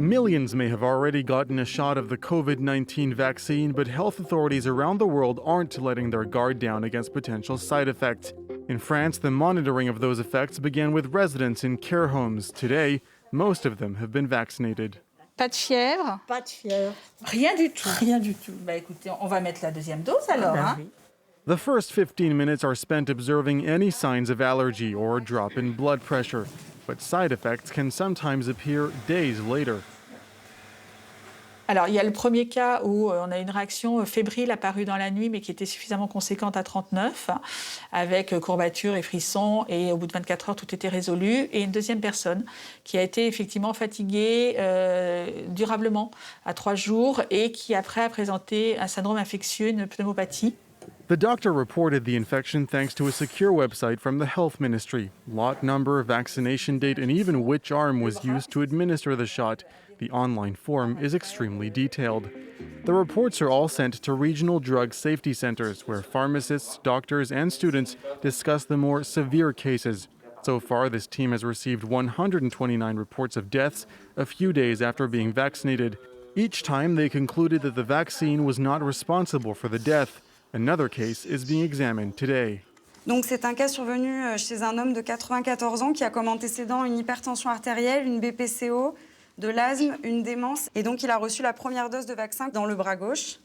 Millions may have already gotten a shot of the COVID-19 vaccine, but health authorities around the world aren't letting their guard down against potential side effects. In France, the monitoring of those effects began with residents in care homes. Today, most of them have been vaccinated. Pas de fièvre? Pas de fièvre. Rien du tout. Rien du tout. Bah écoutez, on va mettre la deuxième dose alors. Ben Hein. oui. The first 15 minutes are spent observing any signs of allergy or a drop in blood pressure, but side effects can sometimes appear days later. Alors, il y a le premier cas où on a une réaction fébrile apparue dans la nuit, mais qui était suffisamment conséquente à 39, avec courbatures et frissons, et au bout de 24 heures, tout était résolu. Et une deuxième personne qui a été effectivement fatiguée durablement à 3 jours et qui après a présenté un syndrome infectieux, une pneumopathie. The doctor reported the infection thanks to a secure website from the health ministry. Lot number, vaccination date, and even which arm was used to administer the shot. The online form is extremely detailed. The reports are all sent to regional drug safety centers where pharmacists, doctors, and students discuss the more severe cases. So far, this team has received 129 reports of deaths a few days after being vaccinated. Each time, they concluded that the vaccine was not responsible for the death. Another case is being examined today. Donc c'est un cas survenu chez un homme de 94 ans qui a comme antécédent une hypertension artérielle, une BPCO, de l'asthme, une démence. Et donc il a reçu la première dose de vaccin dans le bras gauche.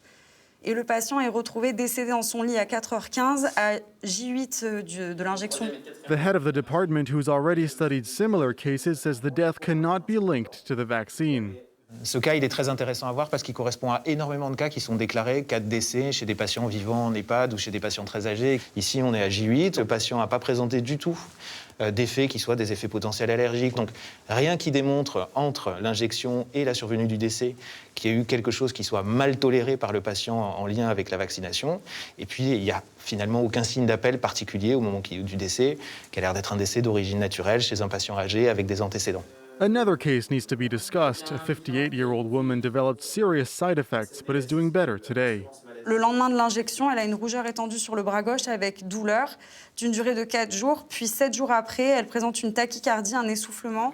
Et le patient est retrouvé décédé dans son lit à 4h15 à J8 de l'injection. The head of the department, who's already studied similar cases, says the death cannot be linked to the vaccine. Ce cas, il est très intéressant à voir parce qu'il correspond à énormément de cas qui sont déclarés, cas de décès chez des patients vivant en EHPAD ou chez des patients très âgés. Ici, on est à J8, le patient n'a pas présenté du tout d'effets qui soient des effets potentiels allergiques. Donc rien qui démontre entre l'injection et la survenue du décès qu'il y a eu quelque chose qui soit mal toléré par le patient en lien avec la vaccination. Et puis, il n'y a finalement aucun signe d'appel particulier au moment du décès, qui a l'air d'être un décès d'origine naturelle chez un patient âgé avec des antécédents. Another case needs to be discussed. A 58-year-old woman developed serious side effects but is doing better today. Le lendemain de l'injection, elle a une rougeur étendue sur le bras gauche avec douleur d'une durée de 4 jours. Puis 7 jours après, elle présente une tachycardie, un essoufflement.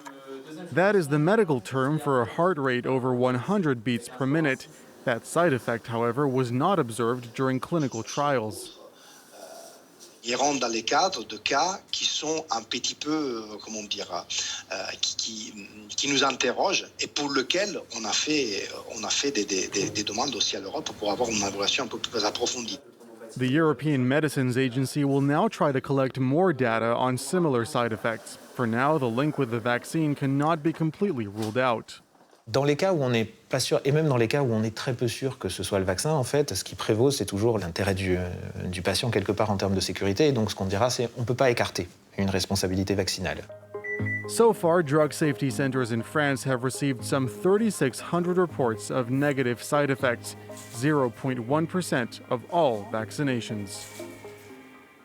That is the medical term for a heart rate over 100 beats per minute. That side effect, however, was not observed during clinical trials. Ils rentrent dans les cadres de cas qui sont un petit peu, qui nous interrogent et pour lesquels on a fait des demandes aussi à l'Europe pour avoir une évaluation un peu plus approfondie. The European Medicines Agency will now try to collect more data on similar side effects. For now, the link with the vaccine cannot be completely ruled out. Dans les cas où on n'est pas sûr, et même dans les cas où on est très peu sûr que ce soit le vaccin, en fait, ce qui prévaut, c'est toujours l'intérêt du patient quelque part en termes de sécurité. Et donc, ce qu'on dira, c'est qu'on ne peut pas écarter une responsabilité vaccinale. So far, drug safety centers in France have received some 3,600 reports of negative side effects, 0.1% of all vaccinations.